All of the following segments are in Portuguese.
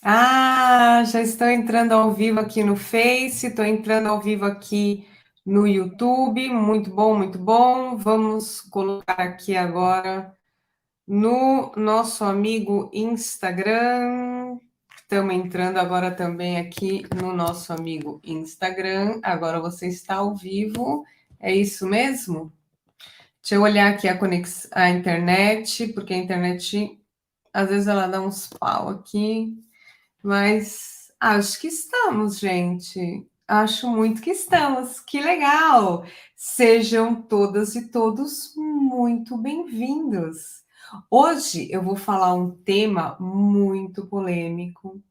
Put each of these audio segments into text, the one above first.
Ah, já estou entrando ao vivo aqui no Face, estou entrando ao vivo aqui no YouTube. Muito bom, muito bom. Vamos colocar aqui agora no nosso amigo Instagram. Estamos entrando agora também aqui no nosso amigo Instagram. Agora você está ao vivo. É isso mesmo? Deixa eu olhar aqui a internet, porque a internet às vezes ela dá uns pau aqui. Mas acho que estamos, gente. Acho muito que estamos. Que legal! Sejam todas e todos muito bem-vindos. Hoje eu vou falar um tema muito polêmico,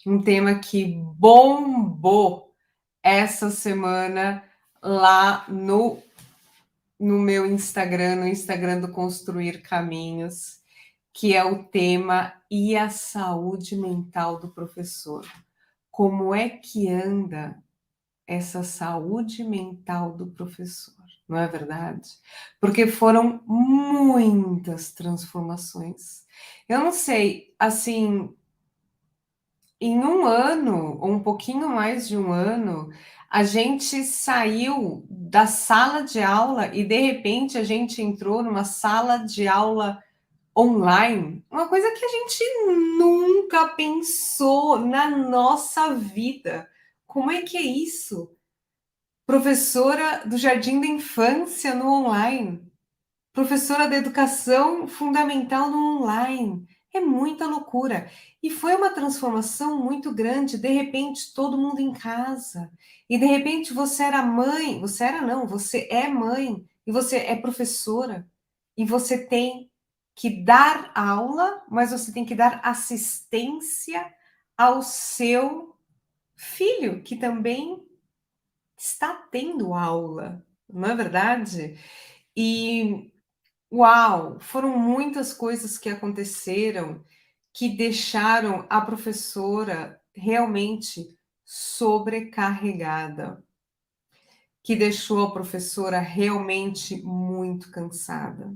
um tema que bombou essa semana lá no meu Instagram, no Instagram do Construir Caminhos, que é o tema e a saúde mental do professor. Como é que anda essa saúde mental do professor? Não é verdade? Porque foram muitas transformações. Eu não sei, assim, em um ano, ou um pouquinho mais de um ano, a gente saiu da sala de aula e de repente a gente entrou numa sala de aula online, uma coisa que a gente nunca pensou na nossa vida. Como é que é isso? Professora do jardim da infância no online, professora da educação fundamental no online. É muita loucura. E foi uma transformação muito grande. De repente, todo mundo em casa. E de repente, você era mãe. Você era, não, você é mãe. E você é professora. E você tem que dar aula, mas você tem que dar assistência ao seu filho, que também está tendo aula. Não é verdade? E uau, foram muitas coisas que aconteceram que deixaram a professora realmente sobrecarregada, que deixou a professora realmente muito cansada.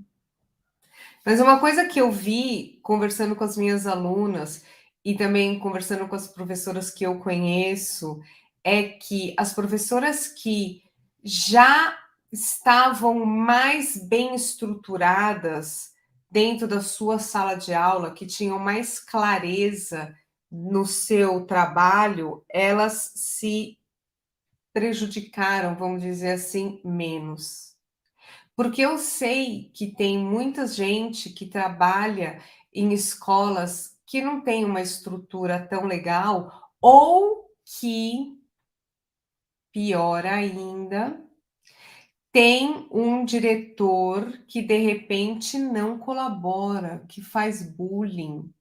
Mas uma coisa que eu vi conversando com as minhas alunas e também conversando com as professoras que eu conheço é que as professoras que já estavam mais bem estruturadas dentro da sua sala de aula, que tinham mais clareza no seu trabalho, elas se prejudicaram, vamos dizer assim, menos. Porque eu sei que tem muita gente que trabalha em escolas que não tem uma estrutura tão legal, ou que, pior ainda, tem um diretor que de repente não colabora, que faz bullying,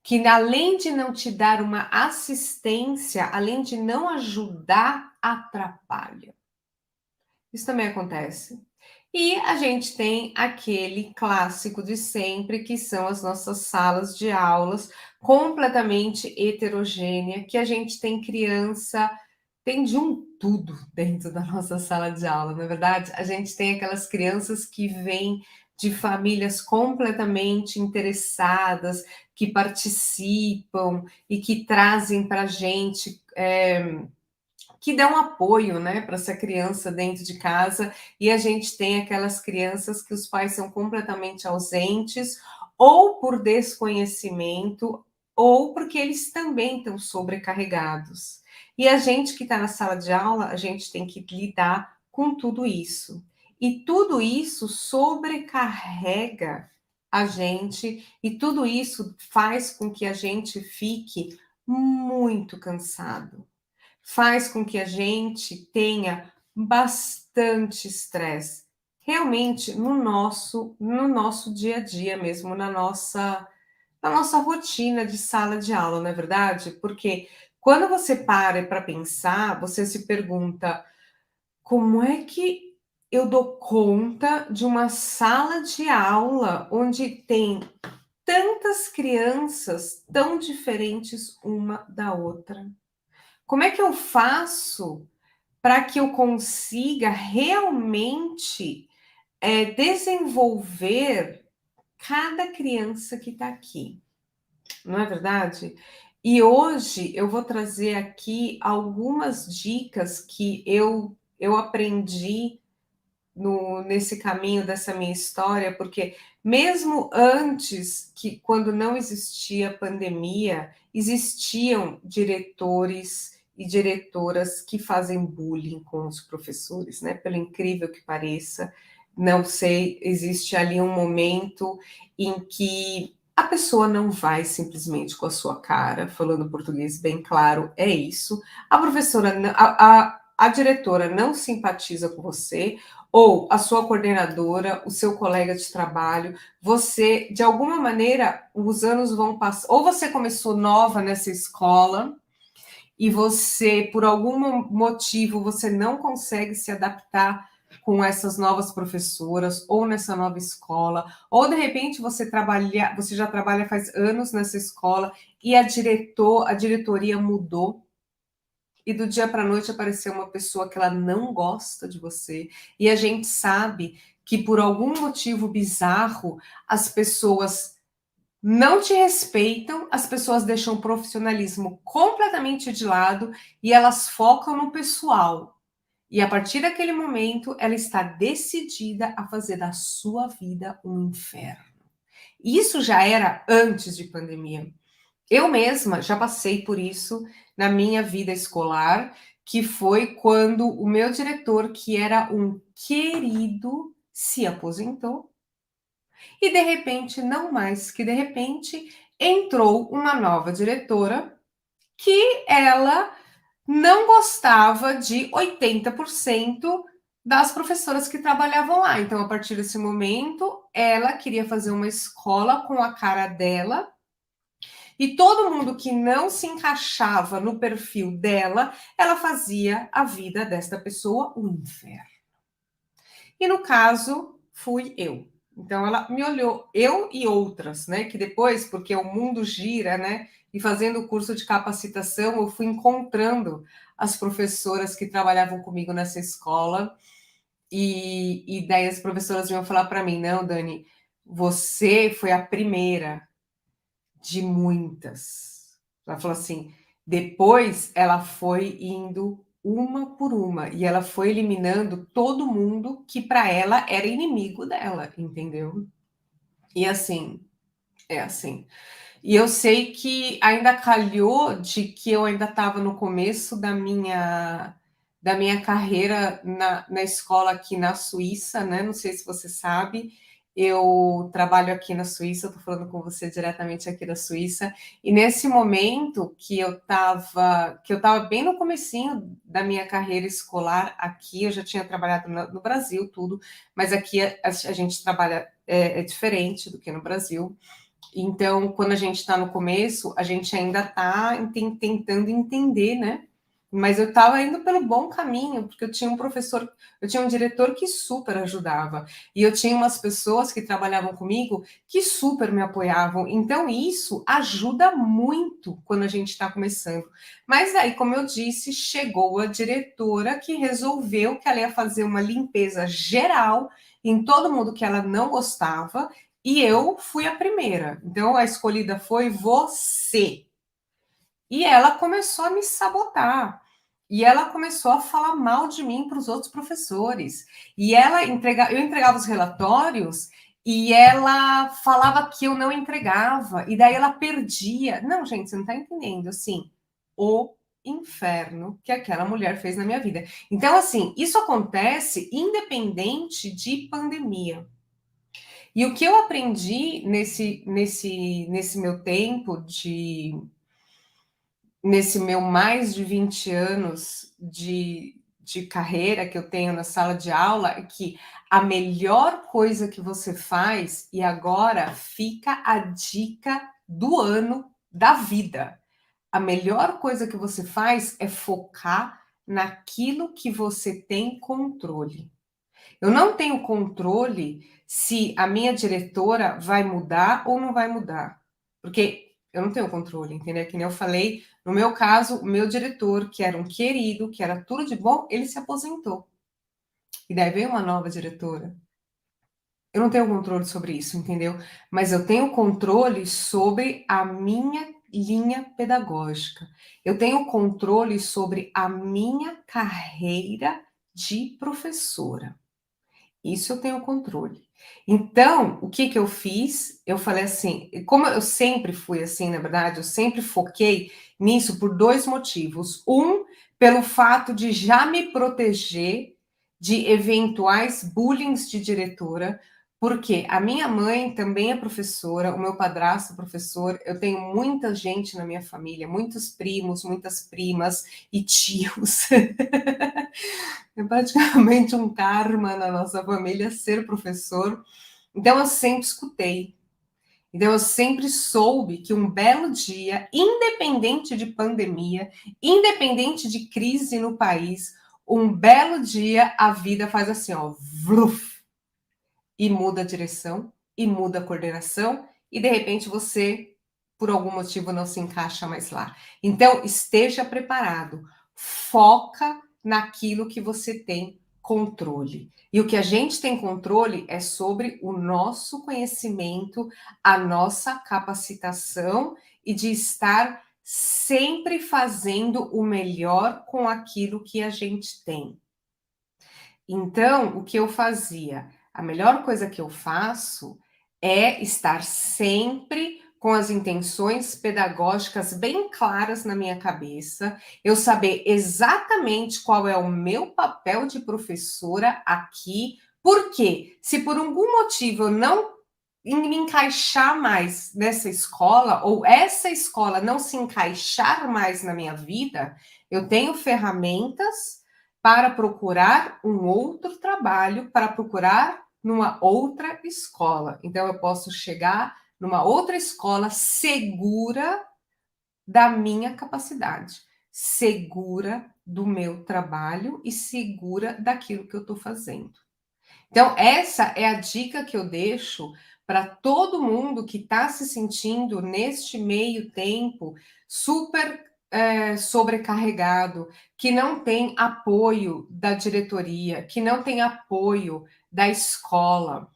que além de não te dar uma assistência, além de não ajudar, atrapalha. Isso também acontece. E a gente tem aquele clássico de sempre, que são as nossas salas de aulas completamente heterogênea, que a gente tem criança, tem de um tudo dentro da nossa sala de aula, não é verdade? A gente tem aquelas crianças que vêm de famílias completamente interessadas, que participam e que trazem para a gente que dão apoio, né, para essa criança dentro de casa, e a gente tem aquelas crianças que os pais são completamente ausentes, ou por desconhecimento, ou porque eles também estão sobrecarregados. E a gente que está na sala de aula, a gente tem que lidar com tudo isso. E tudo isso sobrecarrega a gente, e tudo isso faz com que a gente fique muito cansado, faz com que a gente tenha bastante estresse, realmente no nosso dia a dia mesmo, na nossa rotina de sala de aula, não é verdade? Porque quando você para pensar, você se pergunta: como é que eu dou conta de uma sala de aula onde tem tantas crianças tão diferentes uma da outra? Como é que eu faço para que eu consiga realmente desenvolver cada criança que está aqui, não é verdade? E hoje eu vou trazer aqui algumas dicas que eu aprendi nesse caminho dessa minha história, porque mesmo antes que quando não existia pandemia, existiam diretores e diretoras que fazem bullying com os professores, né? Pelo incrível que pareça, não sei, existe ali um momento em que a pessoa não vai simplesmente com a sua cara, falando português bem claro, é isso. A professora, a diretora não simpatiza com você, ou a sua coordenadora, o seu colega de trabalho, você, de alguma maneira, os anos vão passar, ou você começou nova nessa escola e você, por algum motivo, você não consegue se adaptar com essas novas professoras ou nessa nova escola, ou de repente você já trabalha faz anos nessa escola e a diretoria mudou e do dia para a noite apareceu uma pessoa que ela não gosta de você, e a gente sabe que por algum motivo bizarro as pessoas não te respeitam, as pessoas deixam o profissionalismo completamente de lado e elas focam no pessoal. E a partir daquele momento, ela está decidida a fazer da sua vida um inferno. Isso já era antes de pandemia. Eu mesma já passei por isso na minha vida escolar, que foi quando o meu diretor, que era um querido, se aposentou e de repente, não mais que de repente, entrou uma nova diretora que ela não gostava de 80% das professoras que trabalhavam lá. Então, a partir desse momento, ela queria fazer uma escola com a cara dela e todo mundo que não se encaixava no perfil dela, ela fazia a vida desta pessoa um inferno. E no caso, fui eu. Então ela me olhou, eu e outras, né? Que depois, porque o mundo gira, né? E fazendo o curso de capacitação, eu fui encontrando as professoras que trabalhavam comigo nessa escola. E daí as professoras vinham falar para mim: não, Dani, você foi a primeira de muitas. Ela falou assim: depois ela foi indo uma por uma e ela foi eliminando todo mundo que para ela era inimigo dela, entendeu? E assim, é assim. E eu sei que ainda calhou de que eu ainda estava no começo da minha carreira na escola aqui na Suíça, né? Não sei se você sabe, eu trabalho aqui na Suíça, estou falando com você diretamente aqui da Suíça, e nesse momento que eu estava bem no comecinho da minha carreira escolar aqui, eu já tinha trabalhado no Brasil, tudo, mas aqui a gente trabalha é diferente do que no Brasil. Então, quando a gente está no começo, a gente ainda está tentando entender, né? Mas eu estava indo pelo bom caminho, porque eu tinha um professor, eu tinha um diretor que super ajudava, e eu tinha umas pessoas que trabalhavam comigo que super me apoiavam. Então, isso ajuda muito quando a gente está começando. Mas aí, como eu disse, chegou a diretora que resolveu que ela ia fazer uma limpeza geral em todo mundo que ela não gostava, e eu fui a primeira. Então a escolhida foi você. E ela começou a me sabotar. E ela começou a falar mal de mim para os outros professores. E eu entregava os relatórios e ela falava que eu não entregava. E daí ela perdia. Não, gente, você não está entendendo. Assim, o inferno que aquela mulher fez na minha vida. Então, assim, isso acontece independente de pandemia. E o que eu aprendi nesse meu tempo nesse meu mais de 20 anos de carreira que eu tenho na sala de aula é que a melhor coisa que você faz, e agora fica a dica do ano da vida. A melhor coisa que você faz é focar naquilo que você tem controle. Eu não tenho controle se a minha diretora vai mudar ou não vai mudar, porque eu não tenho controle, entendeu? Que nem eu falei, no meu caso, o meu diretor, que era um querido, que era tudo de bom, ele se aposentou. E daí veio uma nova diretora. Eu não tenho controle sobre isso, entendeu? Mas eu tenho controle sobre a minha linha pedagógica. Eu tenho controle sobre a minha carreira de professora. Isso eu tenho controle. Então, o que que eu fiz? Eu falei assim, como eu sempre fui assim, na verdade, eu sempre foquei nisso por 2 motivos. Um, pelo fato de já me proteger de eventuais bullings de diretora, porque a minha mãe também é professora, o meu padrasto é professor, eu tenho muita gente na minha família, muitos primos, muitas primas e tios. É praticamente um karma na nossa família ser professor. Então eu sempre escutei. Então eu sempre soube que um belo dia, independente de pandemia, independente de crise no país, um belo dia a vida faz assim, ó, vruf, e muda a direção, e muda a coordenação, e de repente você, por algum motivo, não se encaixa mais lá. Então, esteja preparado, foca naquilo que você tem controle. E o que a gente tem controle é sobre o nosso conhecimento, a nossa capacitação e de estar sempre fazendo o melhor com aquilo que a gente tem. Então, o que eu fazia? A melhor coisa que eu faço é estar sempre com as intenções pedagógicas bem claras na minha cabeça, eu saber exatamente qual é o meu papel de professora aqui, porque se por algum motivo eu não me encaixar mais nessa escola, ou essa escola não se encaixar mais na minha vida, eu tenho ferramentas para procurar um outro trabalho, para procurar numa outra escola. Então, eu posso chegar numa outra escola segura da minha capacidade, segura do meu trabalho e segura daquilo que eu estou fazendo. Então, essa é a dica que eu deixo para todo mundo que está se sentindo neste meio tempo super sobrecarregado, que não tem apoio da diretoria, que não tem apoio da escola.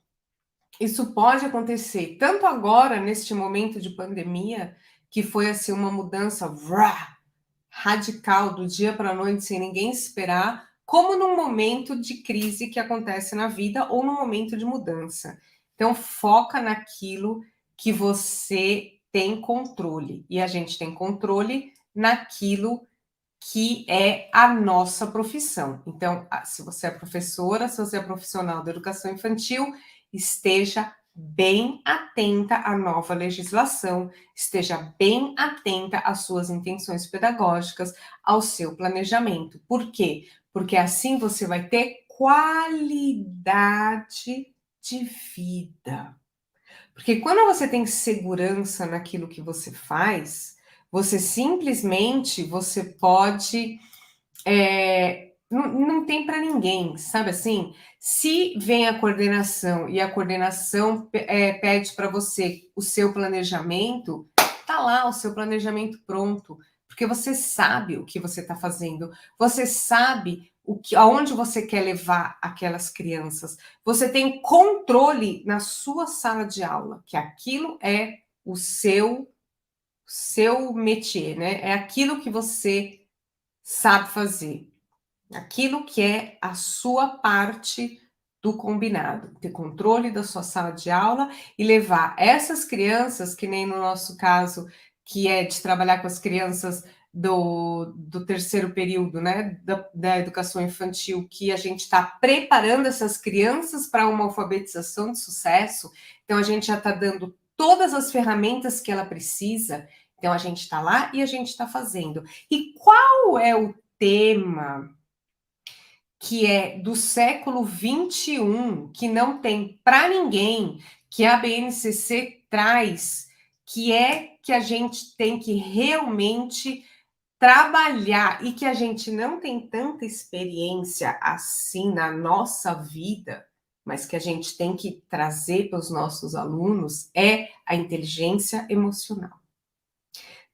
Isso pode acontecer tanto agora, neste momento de pandemia, que foi assim uma mudança radical do dia para a noite, sem ninguém esperar, como num momento de crise que acontece na vida ou num momento de mudança. Então, foca naquilo que você tem controle. E a gente tem controle naquilo que é a nossa profissão. Então, se você é professora, se você é profissional da educação infantil, esteja bem atenta à nova legislação, esteja bem atenta às suas intenções pedagógicas, ao seu planejamento. Por quê? Porque assim você vai ter qualidade de vida. Porque quando você tem segurança naquilo que você faz, você simplesmente você pode não tem para ninguém, sabe assim? Se vem a coordenação e a coordenação pede para você o seu planejamento, tá lá o seu planejamento pronto, porque você sabe o que você está fazendo, você sabe aonde você quer levar aquelas crianças, você tem controle na sua sala de aula, que aquilo é o seu métier, né? É aquilo que você sabe fazer. Aquilo que é a sua parte do combinado, ter controle da sua sala de aula e levar essas crianças, que nem no nosso caso, que é de trabalhar com as crianças do terceiro período, né, da educação infantil, que a gente está preparando essas crianças para uma alfabetização de sucesso, então a gente já está dando todas as ferramentas que ela precisa, então a gente está lá e a gente está fazendo. E qual é o tema que é do século 21, que não tem para ninguém, que a BNCC traz, que é que a gente tem que realmente trabalhar e que a gente não tem tanta experiência assim na nossa vida, mas que a gente tem que trazer para os nossos alunos, é a inteligência emocional.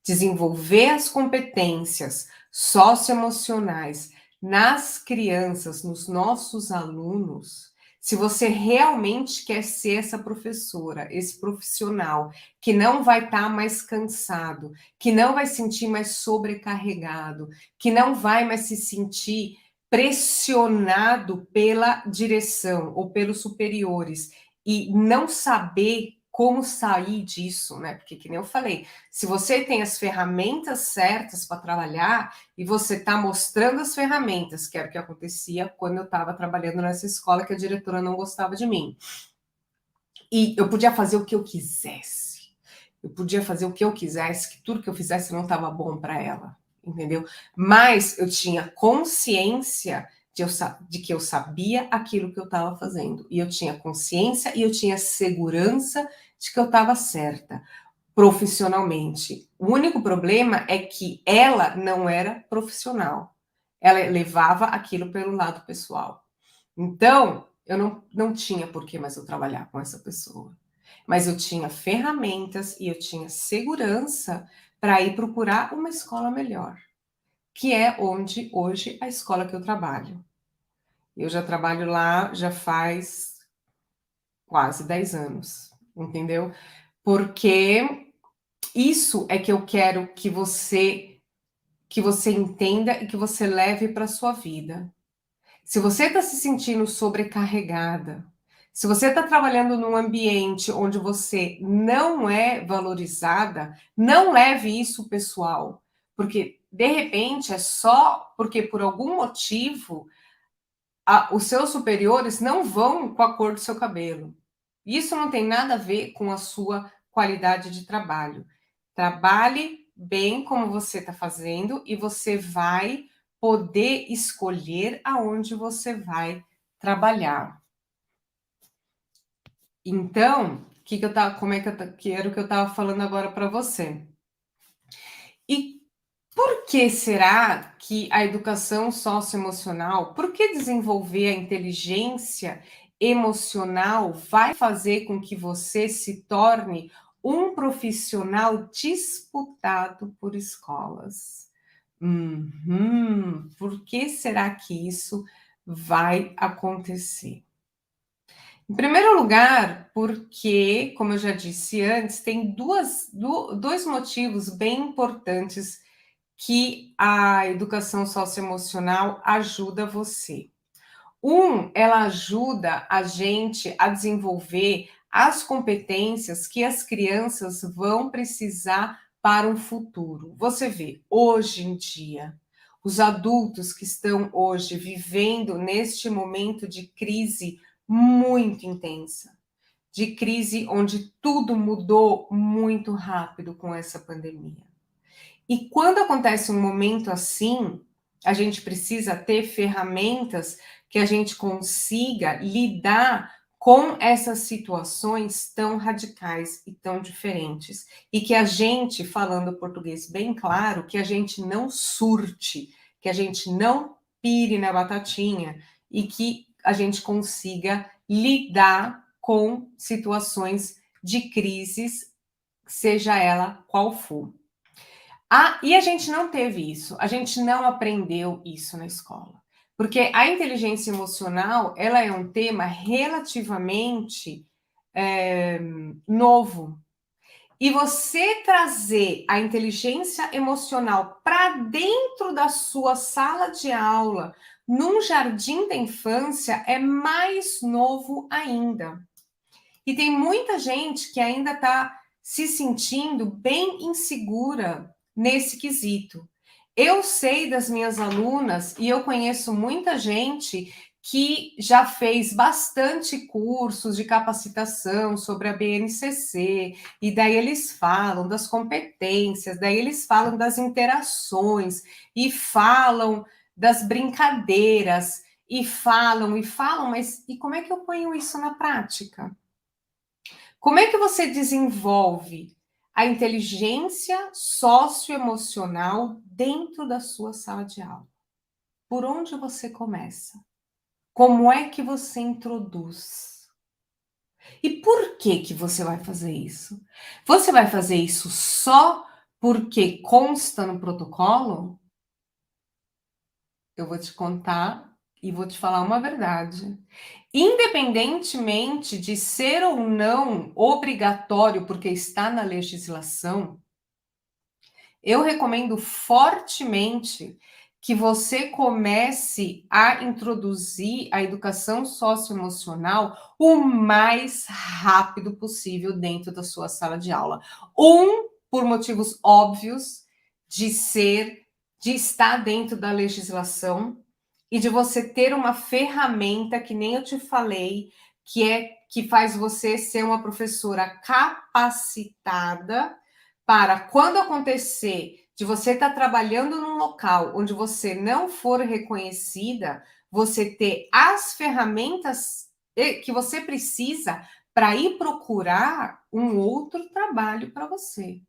Desenvolver as competências socioemocionais nas crianças, nos nossos alunos, Se você realmente quer ser essa professora, esse profissional, que não vai estar mais cansado, que não vai sentir mais sobrecarregado, que não vai mais se sentir pressionado pela direção ou pelos superiores e não saber como sair disso, né? Porque, que nem eu falei, se você tem as ferramentas certas para trabalhar e você está mostrando as ferramentas, que era o que acontecia quando eu estava trabalhando nessa escola que a diretora não gostava de mim. E eu podia fazer o que eu quisesse. Eu podia fazer o que eu quisesse, que tudo que eu fizesse não estava bom para ela, entendeu? Mas eu tinha consciência de que eu sabia aquilo que eu estava fazendo. E eu tinha consciência e eu tinha segurança de que eu estava certa profissionalmente. O único problema é que ela não era profissional. Ela levava aquilo pelo lado pessoal. Então, eu não tinha por que mais eu trabalhar com essa pessoa. Mas eu tinha ferramentas e eu tinha segurança para ir procurar uma escola melhor, que é onde hoje a escola que eu trabalho. Eu já trabalho lá já faz quase 10 anos, entendeu? Porque isso é que eu quero que você entenda e que você leve para sua vida. Se você está se sentindo sobrecarregada, se você está trabalhando num ambiente onde você não é valorizada, não leve isso pessoal, porque de repente é só porque por algum motivo os seus superiores não vão com a cor do seu cabelo. Isso não tem nada a ver com a sua qualidade de trabalho. Trabalhe bem como você está fazendo e você vai poder escolher aonde você vai trabalhar. Então, que eu tava, como é que era o que eu estava falando agora para você? E por que será que a educação socioemocional, por que desenvolver a inteligência emocional vai fazer com que você se torne um profissional disputado por escolas? Por que será que isso vai acontecer? Em primeiro lugar, porque, como eu já disse antes, tem dois motivos bem importantes que a educação socioemocional ajuda você. Ela ajuda a gente a desenvolver as competências que as crianças vão precisar para um futuro. Você vê, hoje em dia, os adultos que estão hoje vivendo neste momento de crise muito intensa, de crise onde tudo mudou muito rápido com essa pandemia. E quando acontece um momento assim, a gente precisa ter ferramentas que a gente consiga lidar com essas situações tão radicais e tão diferentes. E que a gente, falando português bem claro, que a gente não surte, que a gente não pire na batatinha e que a gente consiga lidar com situações de crises, seja ela qual for. E a gente não teve isso, a gente não aprendeu isso na escola. Porque a inteligência emocional, ela é um tema relativamente novo. E você trazer a inteligência emocional para dentro da sua sala de aula, num jardim da infância, é mais novo ainda. E tem muita gente que ainda está se sentindo bem insegura nesse quesito. Eu sei das minhas alunas e eu conheço muita gente que já fez bastante cursos de capacitação sobre a BNCC, e daí eles falam das competências, daí eles falam das interações, e falam das brincadeiras, e falam, mas e como é que eu ponho isso na prática? Como é que você desenvolve a inteligência socioemocional dentro da sua sala de aula? Por onde você começa? Como é que você introduz? E por que que você vai fazer isso? Você vai fazer isso só porque consta no protocolo? Eu vou te contar e vou te falar uma verdade. Independentemente de ser ou não obrigatório, porque está na legislação, eu recomendo fortemente que você comece a introduzir a educação socioemocional o mais rápido possível dentro da sua sala de aula. Por motivos óbvios de estar dentro da legislação e de você ter uma ferramenta que nem eu te falei, que faz você ser uma professora capacitada para quando acontecer de você estar trabalhando num local onde você não for reconhecida, você ter as ferramentas que você precisa para ir procurar um outro trabalho para você.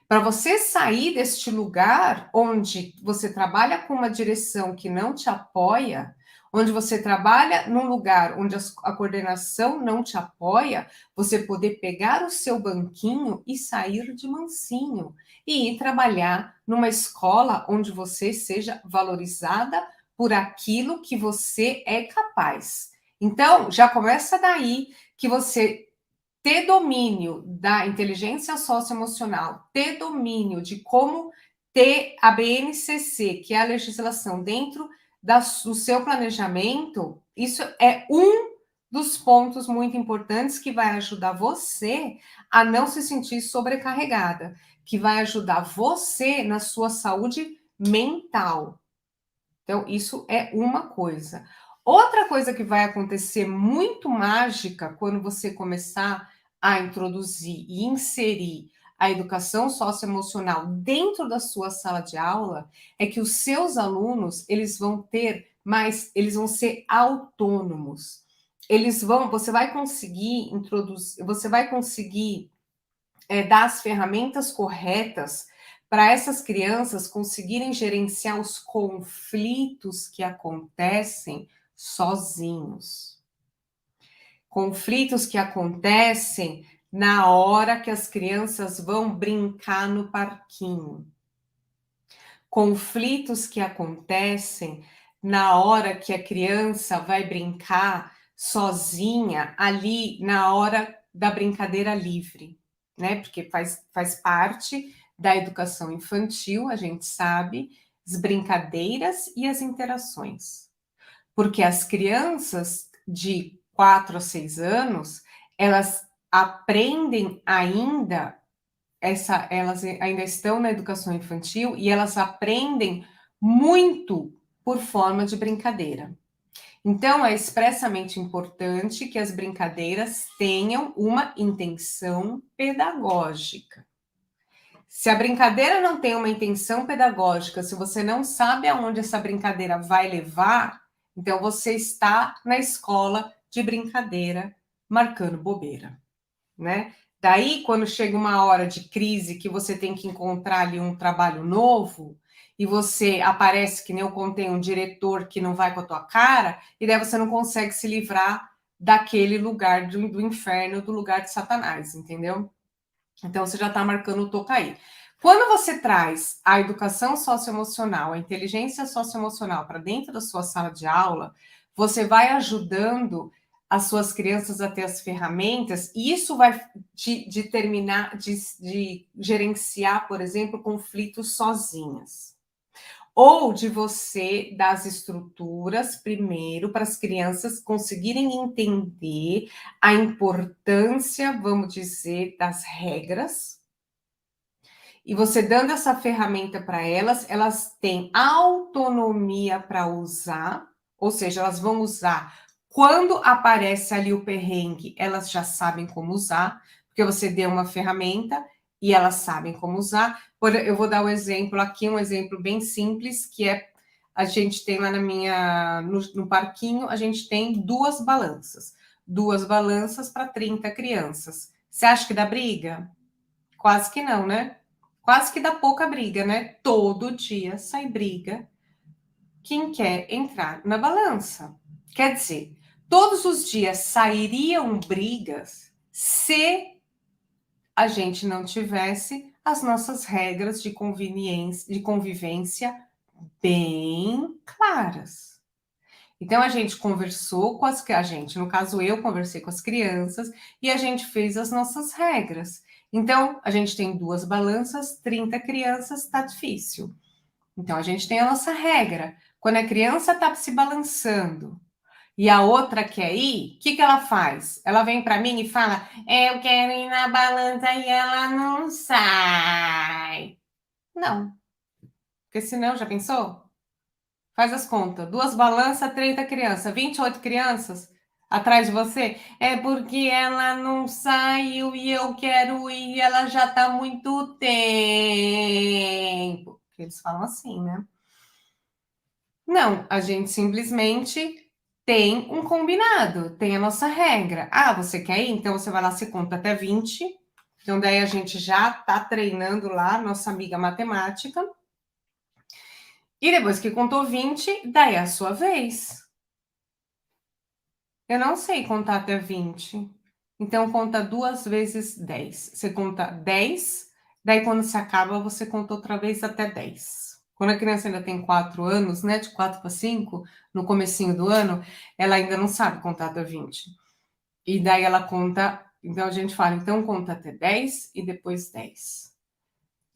Para você sair deste lugar onde você trabalha com uma direção que não te apoia, onde você trabalha num lugar onde a coordenação não te apoia, você poder pegar o seu banquinho e sair de mansinho e ir trabalhar numa escola onde você seja valorizada por aquilo que você é capaz. Então, já começa daí que você ter domínio da inteligência socioemocional, ter domínio de como ter a BNCC, que é a legislação, dentro do seu planejamento, isso é um dos pontos muito importantes que vai ajudar você a não se sentir sobrecarregada, que vai ajudar você na sua saúde mental. Então, isso é uma coisa. Outra coisa que vai acontecer muito mágica quando você começar a introduzir e inserir a educação socioemocional dentro da sua sala de aula é que os seus alunos, eles vão ser autônomos. Você vai conseguir introduzir, você vai conseguir dar as ferramentas corretas para essas crianças conseguirem gerenciar os conflitos que acontecem sozinhos. Conflitos que acontecem na hora que as crianças vão brincar no parquinho. Conflitos que acontecem na hora que a criança vai brincar sozinha, ali na hora da brincadeira livre, né? Porque faz parte da educação infantil, a gente sabe, as brincadeiras e as interações. Porque as crianças de 4 a 6 anos, elas aprendem ainda elas ainda estão na educação infantil e elas aprendem muito por forma de brincadeira. Então, é expressamente importante que as brincadeiras tenham uma intenção pedagógica. Se a brincadeira não tem uma intenção pedagógica, se você não sabe aonde essa brincadeira vai levar, então você está na escola de brincadeira marcando bobeira, né? Daí, quando chega uma hora de crise que você tem que encontrar ali um trabalho novo, e você aparece, que nem eu contei, um diretor que não vai com a tua cara, e daí você não consegue se livrar daquele lugar do inferno, do lugar de Satanás, entendeu? Então, você já está marcando o toco aí. Quando você traz a educação socioemocional, a inteligência socioemocional para dentro da sua sala de aula, você vai ajudando as suas crianças a ter as ferramentas, e isso vai de gerenciar, por exemplo, conflitos sozinhas. Ou de você dar as estruturas primeiro para as crianças conseguirem entender a importância, vamos dizer, das regras. E você dando essa ferramenta para elas, elas têm autonomia para usar, ou seja, elas vão usar quando aparece ali o perrengue, elas já sabem como usar, porque você deu uma ferramenta e elas sabem como usar. Eu vou dar um exemplo aqui, um exemplo bem simples, que é a gente tem lá no parquinho, a gente tem duas balanças para 30 crianças. Você acha que dá briga? Quase que não, né? Quase que dá pouca briga, né? Todo dia sai briga quem quer entrar na balança. Quer dizer, todos os dias sairiam brigas se a gente não tivesse as nossas regras de convivência bem claras. Então a gente conversou com a gente, no caso eu conversei com as crianças e a gente fez as nossas regras. Então a gente tem 2 balanças, 30 crianças, tá difícil. Então a gente tem a nossa regra. Quando a criança está se balançando e a outra quer ir, o que ela faz? Ela vem para mim e fala: eu quero ir na balança e ela não sai. Não, porque senão, já pensou? Faz as contas. 2 balanças, 30 crianças, 28 crianças atrás de você. É porque ela não saiu e eu quero ir, ela já está há muito tempo. Eles falam assim, né? Não, a gente simplesmente tem um combinado, tem a nossa regra. Ah, você quer ir? Então você vai lá, se conta até 20. Então daí a gente já tá treinando lá, nossa amiga matemática. E depois que contou 20, daí é a sua vez. Eu não sei contar até 20. Então conta 2 vezes 10. Você conta 10, daí quando se acaba, você conta outra vez até 10. Quando a criança ainda tem 4 anos, né, de 4 para 5, no comecinho do ano, ela ainda não sabe contar até 20. E daí ela conta, então a gente fala, então conta até 10 e depois 10.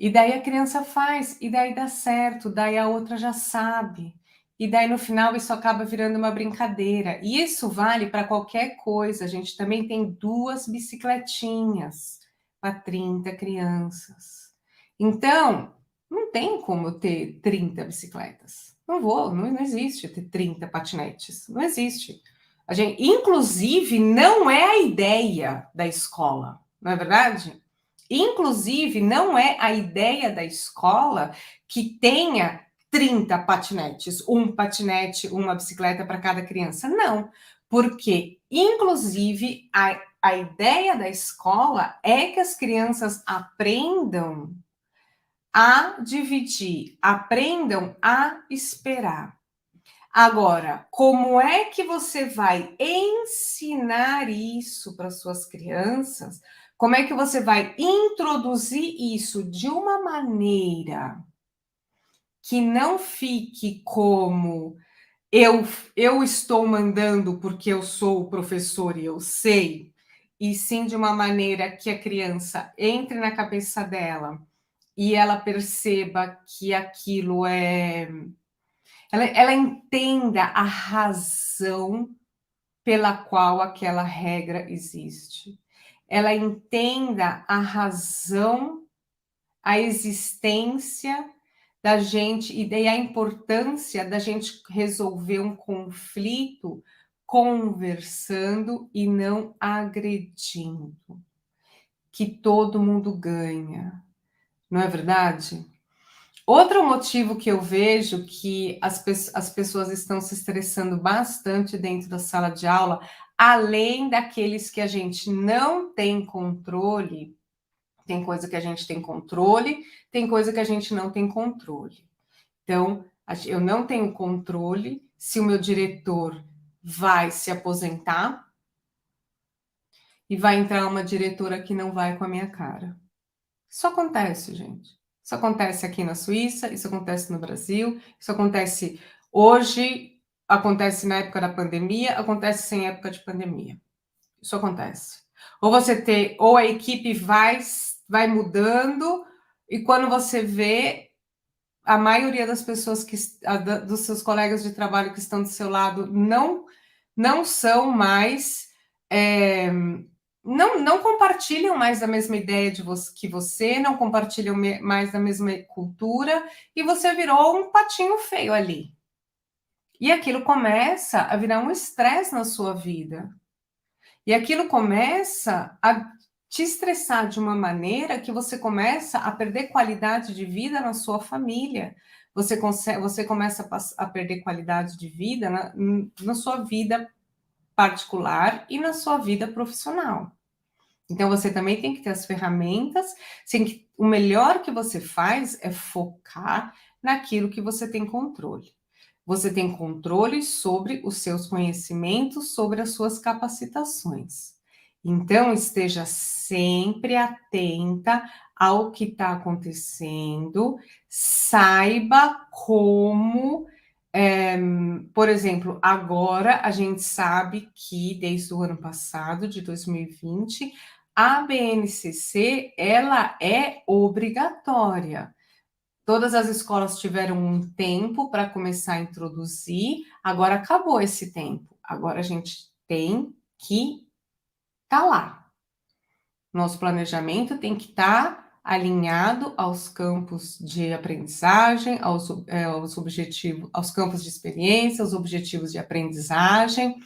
E daí a criança faz, e daí dá certo, daí a outra já sabe. E daí no final isso acaba virando uma brincadeira. E isso vale para qualquer coisa. A gente também tem 2 bicicletinhas para 30 crianças. Então, não tem como ter 30 bicicletas. Não vou, não existe ter 30 patinetes. Não existe. A gente, inclusive, não é a ideia da escola, não é verdade? Inclusive, não é a ideia da escola que tenha 30 patinetes, um patinete, uma bicicleta para cada criança. Não, porque, inclusive, a ideia da escola é que as crianças aprendam a dividir, aprendam a esperar. Agora, como é que você vai ensinar isso para suas crianças? Como é que você vai introduzir isso de uma maneira que não fique como eu, eu estou mandando porque eu sou o professor e eu sei, e sim de uma maneira que a criança entre na cabeça dela e ela perceba que aquilo é. Ela entenda a razão pela qual aquela regra existe. Ela entenda a razão, a existência da gente e daí a importância da gente resolver um conflito conversando e não agredindo, que todo mundo ganha, não é verdade? Outro motivo que eu vejo que as pessoas estão se estressando bastante dentro da sala de aula, além daqueles que a gente não tem controle, tem coisa que a gente tem controle, tem coisa que a gente não tem controle. Então, eu não tenho controle se o meu diretor vai se aposentar e vai entrar uma diretora que não vai com a minha cara. Isso acontece, gente. Isso acontece aqui na Suíça, isso acontece no Brasil, isso acontece hoje, acontece na época da pandemia, acontece sem época de pandemia. Isso acontece. Ou você ter, ou a equipe vai mudando, e quando você vê, a maioria das pessoas dos seus colegas de trabalho que estão do seu lado não são mais. Não compartilham mais da mesma ideia que você, não compartilham mais da mesma cultura, e você virou um patinho feio ali. E aquilo começa a virar um estresse na sua vida. E aquilo começa a te estressar de uma maneira que você começa a perder qualidade de vida na sua família. Você começa a perder qualidade de vida na sua vida particular e na sua vida profissional. Então, você também tem que ter as ferramentas. O melhor que você faz é focar naquilo que você tem controle. Você tem controle sobre os seus conhecimentos, sobre as suas capacitações. Então, esteja sempre atenta ao que está acontecendo, saiba como Por exemplo, agora a gente sabe que desde o ano passado, de 2020, a BNCC ela é obrigatória. Todas as escolas tiveram um tempo para começar a introduzir, agora acabou esse tempo. Agora a gente tem que estar lá. Nosso planejamento tem que estar alinhado aos campos de aprendizagem, aos objetivos, aos campos de experiência, aos objetivos de aprendizagem.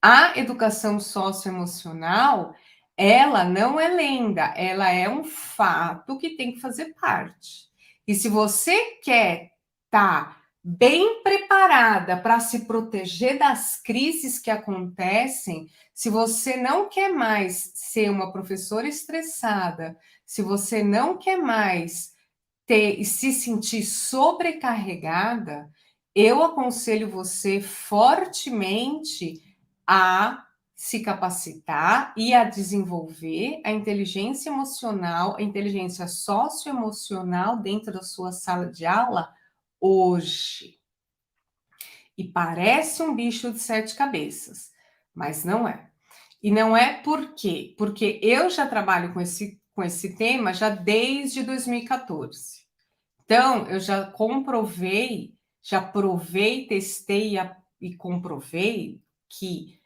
A educação socioemocional, ela não é lenda, ela é um fato que tem que fazer parte. E se você quer estar bem preparada para se proteger das crises que acontecem, se você não quer mais ser uma professora estressada, se você não quer mais ter e se sentir sobrecarregada, eu aconselho você fortemente a se capacitar e a desenvolver a inteligência emocional, a inteligência socioemocional dentro da sua sala de aula hoje. E parece um bicho de sete cabeças, mas não é. E não é por quê? Porque eu já trabalho com esse tema já desde 2014. Então, eu já provei, testei e comprovei que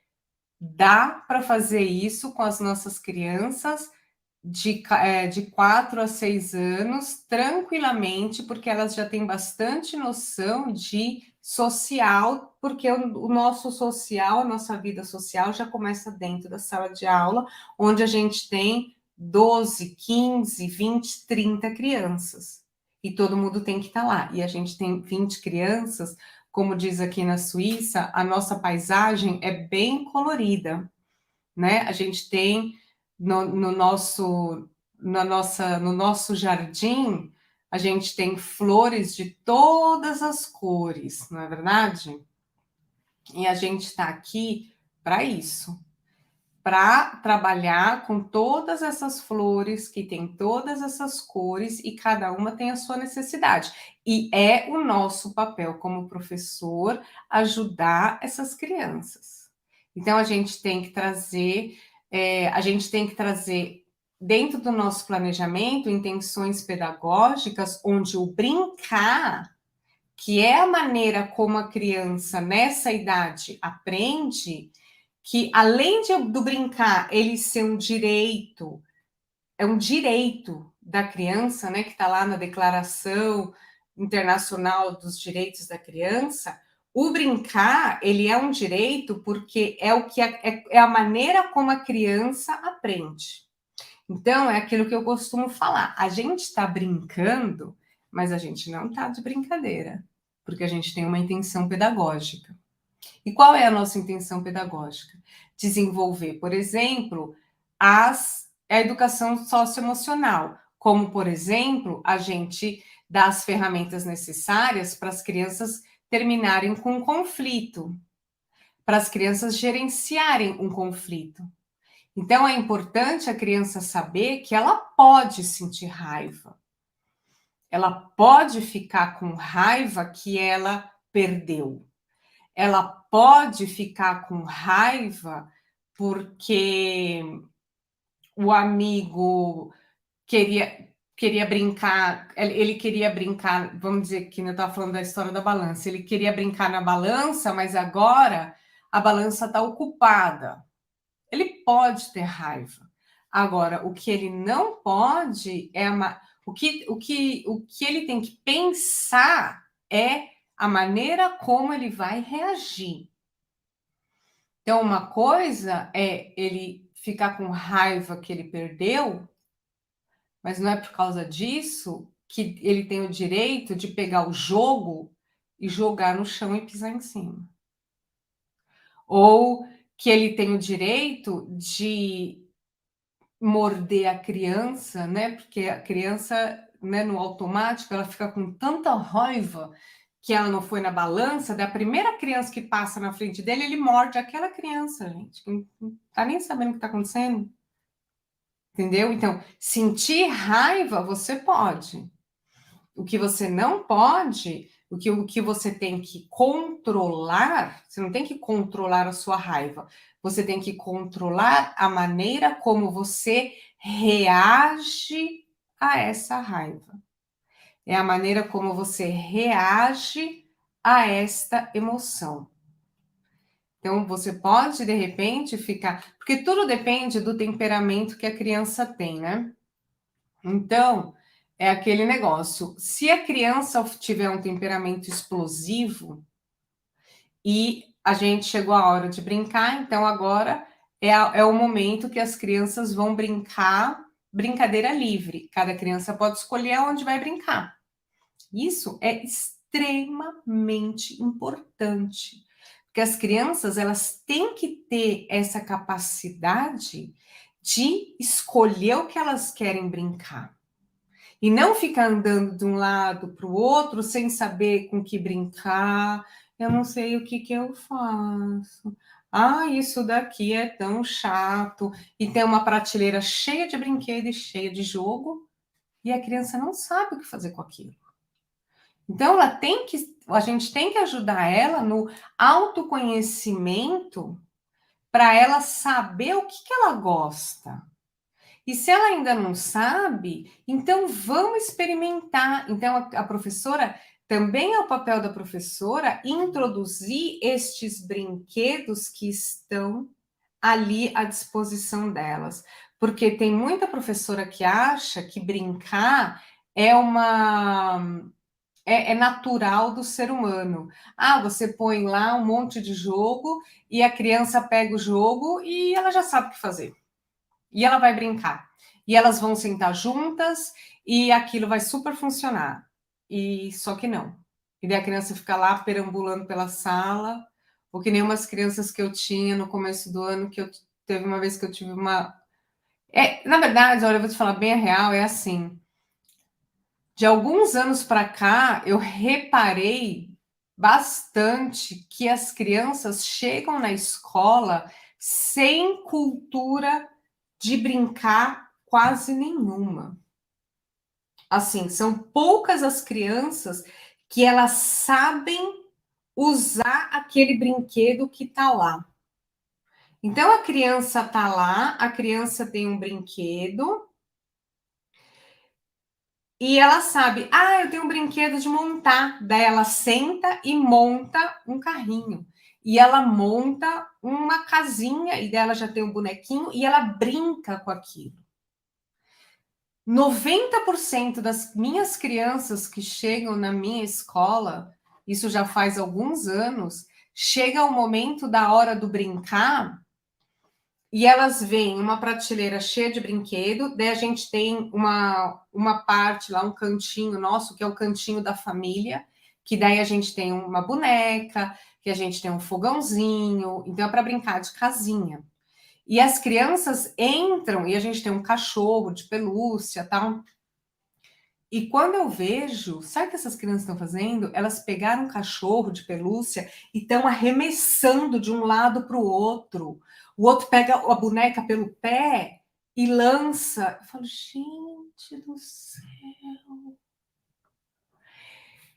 dá para fazer isso com as nossas crianças de 4 a 6 anos, tranquilamente, porque elas já têm bastante noção de social, porque o nosso social, a nossa vida social já começa dentro da sala de aula, onde a gente tem 12, 15, 20, 30 crianças. E todo mundo tem que estar lá. E a gente tem 20 crianças, como diz aqui na Suíça, a nossa paisagem é bem colorida, né? A gente tem no nosso, no nosso jardim, a gente tem flores de todas as cores, não é verdade? E a gente está aqui para isso, para trabalhar com todas essas flores que tem todas essas cores e cada uma tem a sua necessidade. E é o nosso papel como professor ajudar essas crianças. Então a gente tem que trazer dentro do nosso planejamento intenções pedagógicas onde o brincar, que é a maneira como a criança nessa idade aprende, que além do brincar ele ser um direito, é um direito da criança, né, que está lá na Declaração Internacional dos Direitos da Criança, o brincar ele é um direito porque é o que é a maneira como a criança aprende. Então é aquilo que eu costumo falar. A gente está brincando, mas a gente não está de brincadeira, porque a gente tem uma intenção pedagógica. E qual é a nossa intenção pedagógica? Desenvolver, por exemplo, a educação socioemocional, como, por exemplo, a gente dá as ferramentas necessárias para as crianças terminarem com um conflito, para as crianças gerenciarem um conflito. Então, é importante a criança saber que ela pode sentir raiva, ela pode ficar com raiva que ela perdeu. Ela pode ficar com raiva porque o amigo queria brincar, ele queria brincar, vamos dizer que eu estava falando da história da balança, ele queria brincar na balança, mas agora a balança está ocupada. Ele pode ter raiva. Agora, o que ele não pode é o que ele tem que pensar é a maneira como ele vai reagir. Então, uma coisa é ele ficar com raiva que ele perdeu, mas não é por causa disso que ele tem o direito de pegar o jogo e jogar no chão e pisar em cima. Ou que ele tem o direito de morder a criança, né? Porque a criança, né, no automático, ela fica com tanta raiva que ela não foi na balança, da primeira criança que passa na frente dele, ele morde aquela criança, gente, que não tá nem sabendo o que tá acontecendo. Entendeu? Então, sentir raiva você pode. O que você não pode O que você tem que controlar, você não tem que controlar a sua raiva, você tem que controlar a maneira como você reage a essa raiva. É a maneira como você reage a esta emoção. Então, você pode, de repente, ficar. Porque tudo depende do temperamento que a criança tem, né? Então, é aquele negócio. Se a criança tiver um temperamento explosivo e a gente chegou a hora de brincar, então agora é o momento que as crianças vão brincar brincadeira livre. Cada criança pode escolher onde vai brincar. Isso é extremamente importante, porque as crianças elas têm que ter essa capacidade de escolher o que elas querem brincar e não ficar andando de um lado para o outro sem saber com que brincar. Eu não sei o que eu faço. Ah, isso daqui é tão chato. E tem uma prateleira cheia de brinquedo e cheia de jogo, e a criança não sabe o que fazer com aquilo. Então, a gente tem que ajudar ela no autoconhecimento para ela saber o que ela gosta. E se ela ainda não sabe, então vamos experimentar. Então, a professora, também é o papel da professora introduzir estes brinquedos que estão ali à disposição delas. Porque tem muita professora que acha que brincar é natural do ser humano. Ah, você põe lá um monte de jogo e a criança pega o jogo e ela já sabe o que fazer. E ela vai brincar. E elas vão sentar juntas e aquilo vai super funcionar. E só que não. E daí a criança fica lá perambulando pela sala, ou que nem umas crianças que eu tinha no começo do ano, teve uma vez que eu tive uma. Na verdade, olha, eu vou te falar bem a real, é assim. De alguns anos para cá, eu reparei bastante que as crianças chegam na escola sem cultura de brincar quase nenhuma. Assim, são poucas as crianças que elas sabem usar aquele brinquedo que está lá. Então a criança está lá, a criança tem um brinquedo e ela sabe, eu tenho um brinquedo de montar. Daí ela senta e monta um carrinho. E ela monta uma casinha, e dela já tem um bonequinho, e ela brinca com aquilo. 90% das minhas crianças que chegam na minha escola, isso já faz alguns anos, chega o momento da hora do brincar, e elas veem uma prateleira cheia de brinquedo, daí a gente tem uma parte lá, um cantinho nosso, que é o cantinho da família, que daí a gente tem uma boneca, que a gente tem um fogãozinho, então é para brincar de casinha. E as crianças entram, e a gente tem um cachorro de pelúcia, tal. E quando eu vejo, sabe o que essas crianças estão fazendo? Elas pegaram um cachorro de pelúcia e estão arremessando de um lado para o outro. O outro pega a boneca pelo pé e lança. Eu falo, gente do céu.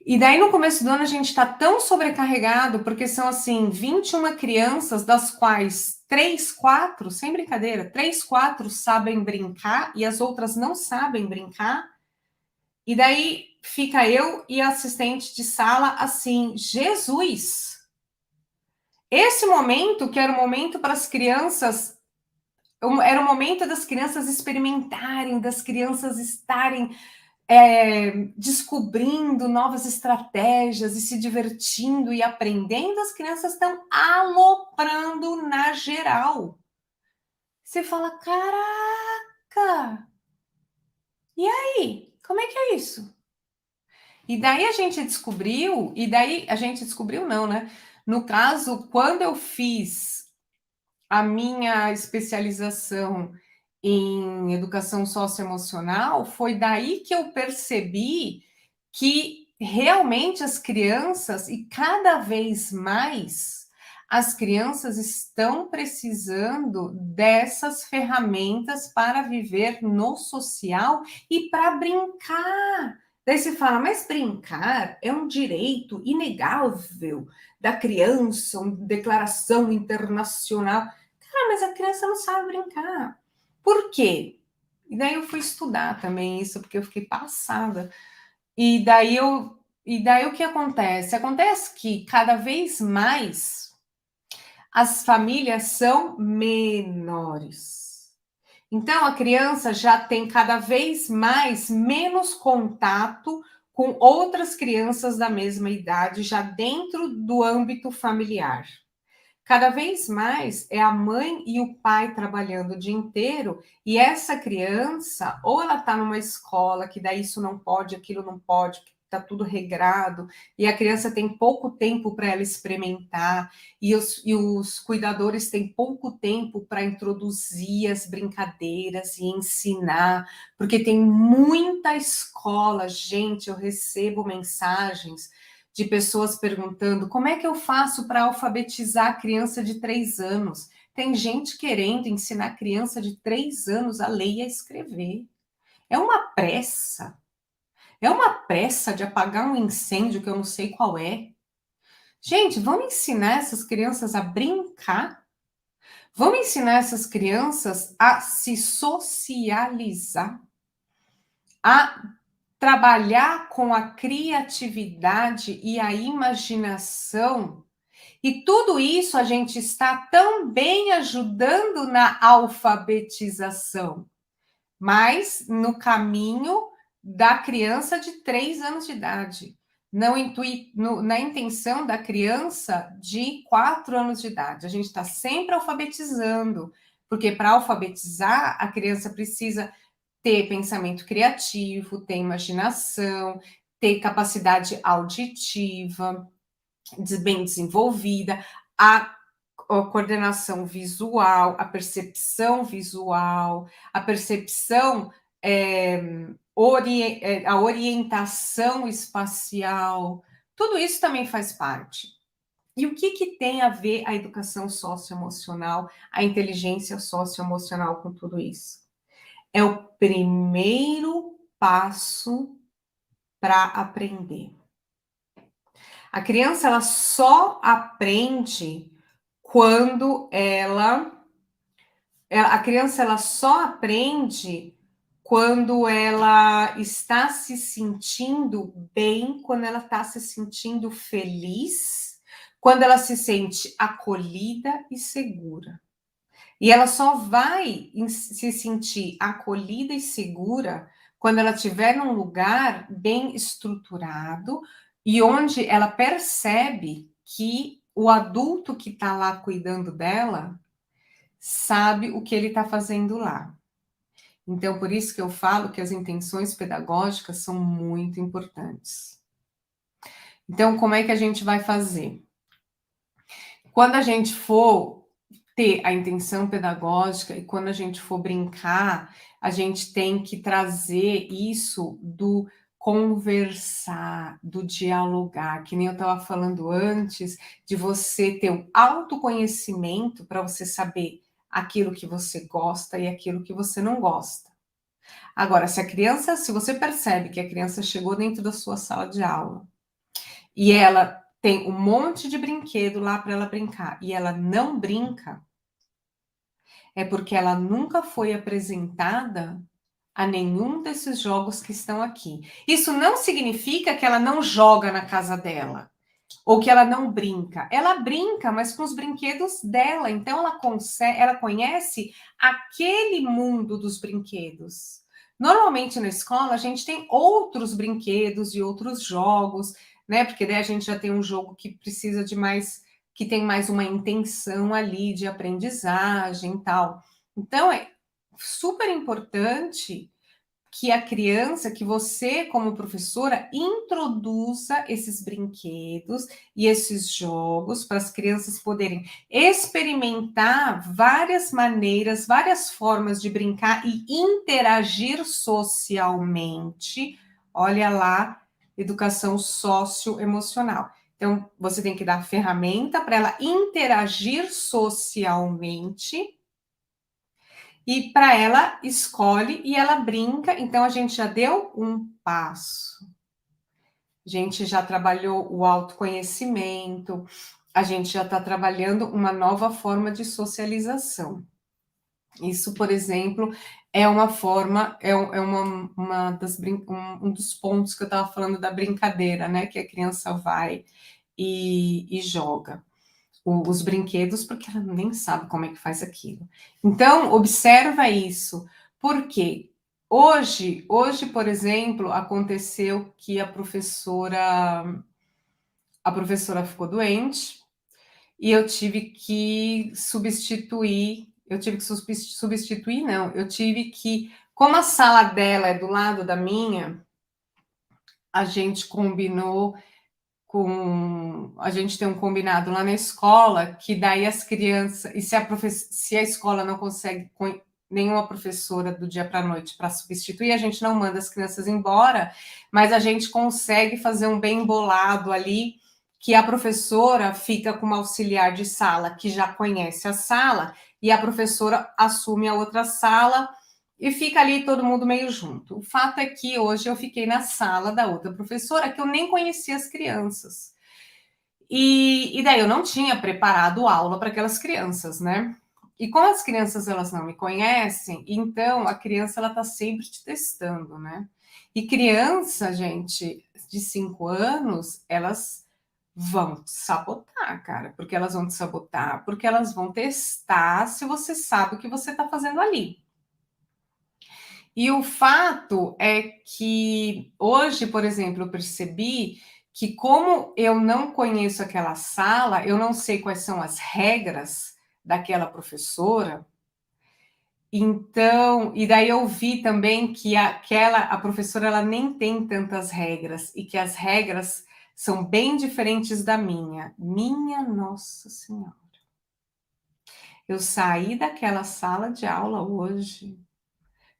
E daí no começo do ano a gente está tão sobrecarregado, porque são assim 21 crianças, das quais 3, 4, sem brincadeira, 3, 4 sabem brincar e as outras não sabem brincar. E daí fica eu e a assistente de sala assim, Jesus! Esse momento, que era o momento para as crianças, era o momento das crianças experimentarem, das crianças estarem descobrindo novas estratégias e se divertindo e aprendendo, as crianças estão aloprando na geral. Você fala, caraca! E aí? Como é que é isso? E daí a gente descobriu não, né? No caso, quando eu fiz a minha especialização em educação socioemocional, foi daí que eu percebi que realmente as crianças, e cada vez mais, as crianças estão precisando dessas ferramentas para viver no social e para brincar. Daí se fala, mas brincar é um direito inegável da criança, uma declaração internacional. Cara, mas a criança não sabe brincar. Por quê? E daí eu fui estudar também isso, porque eu fiquei passada. E daí o que acontece? Acontece que cada vez mais as famílias são menores. Então a criança já tem cada vez mais menos contato com outras crianças da mesma idade, já dentro do âmbito familiar. Cada vez mais é a mãe e o pai trabalhando o dia inteiro, e essa criança, ou ela está numa escola que daí isso não pode, aquilo não pode, está tudo regrado, e a criança tem pouco tempo para ela experimentar, e os cuidadores têm pouco tempo para introduzir as brincadeiras e ensinar, porque tem muita escola, gente, eu recebo mensagens de pessoas perguntando como é que eu faço para alfabetizar a criança de 3 anos. Tem gente querendo ensinar a criança de 3 anos a ler e a escrever. É uma pressa de apagar um incêndio que eu não sei qual é. Gente, vamos ensinar essas crianças a brincar? Vamos ensinar essas crianças a se socializar, a trabalhar com a criatividade e a imaginação. E tudo isso a gente está também ajudando na alfabetização, mas no caminho da criança de 3 anos de idade, não na intenção da criança de 4 anos de idade. A gente está sempre alfabetizando, porque para alfabetizar, a criança precisa ter pensamento criativo, ter imaginação, ter capacidade auditiva bem desenvolvida, a coordenação visual, a percepção, a orientação espacial, tudo isso também faz parte. E o que tem a ver a educação socioemocional, a inteligência socioemocional com tudo isso? É o primeiro passo para aprender. A criança ela só aprende quando a criança ela só aprende quando ela está se sentindo bem, quando ela está se sentindo feliz, quando ela se sente acolhida e segura. E ela só vai se sentir acolhida e segura quando ela estiver num lugar bem estruturado e onde ela percebe que o adulto que está lá cuidando dela sabe o que ele está fazendo lá. Então, por isso que eu falo que as intenções pedagógicas são muito importantes. Então, como é que a gente vai fazer? Quando a gente for ter a intenção pedagógica e quando a gente for brincar, a gente tem que trazer isso do conversar, do dialogar, que nem eu estava falando antes, de você ter um autoconhecimento para você saber aquilo que você gosta e aquilo que você não gosta. Agora, se você percebe que a criança chegou dentro da sua sala de aula e ela tem um monte de brinquedo lá para ela brincar e ela não brinca, é porque ela nunca foi apresentada a nenhum desses jogos que estão aqui. Isso não significa que ela não joga na casa dela ou que ela não brinca. Ela brinca, mas com os brinquedos dela. Então ela conhece aquele mundo dos brinquedos. Normalmente na escola a gente tem outros brinquedos e outros jogos, né? Porque daí a gente já tem um jogo que precisa de mais, que tem mais uma intenção ali de aprendizagem e tal. Então é super importante que a criança, que você, como professora, introduza esses brinquedos e esses jogos para as crianças poderem experimentar várias maneiras, várias formas de brincar e interagir socialmente. Olha lá, educação socioemocional. Então, você tem que dar ferramenta para ela interagir socialmente e para ela escolhe e ela brinca, então a gente já deu um passo. a gente já trabalhou o autoconhecimento, a gente já está trabalhando uma nova forma de socialização. Isso, por exemplo, é uma forma, uma um dos pontos que eu estava falando da brincadeira, né? Que a criança vai e joga os brinquedos, porque ela nem sabe como é que faz aquilo. Então, observa isso. Por quê? Hoje, por exemplo, aconteceu que a professora ficou doente e eu tive que, como a sala dela é do lado da minha, a gente combinou a gente tem um combinado lá na escola que daí as crianças, e se a escola não consegue nenhuma professora do dia para a noite para substituir, a gente não manda as crianças embora, mas a gente consegue fazer um bem bolado ali, que a professora fica com uma auxiliar de sala que já conhece a sala, e a professora assume a outra sala e fica ali todo mundo meio junto. O fato é que hoje eu fiquei na sala da outra professora que eu nem conhecia as crianças. E daí eu não tinha preparado aula para aquelas crianças, né? E como as crianças elas não me conhecem, então a criança ela está sempre te testando, né? E criança, gente, de 5 anos, elas vão te sabotar, cara, porque elas vão te sabotar, porque elas vão testar se você sabe o que você está fazendo ali. E o fato é que hoje, por exemplo, eu percebi que, como eu não conheço aquela sala, eu não sei quais são as regras daquela professora. Então, e daí eu vi também que a professora ela nem tem tantas regras e que as regras são bem diferentes da minha. Minha Nossa Senhora. Eu saí daquela sala de aula hoje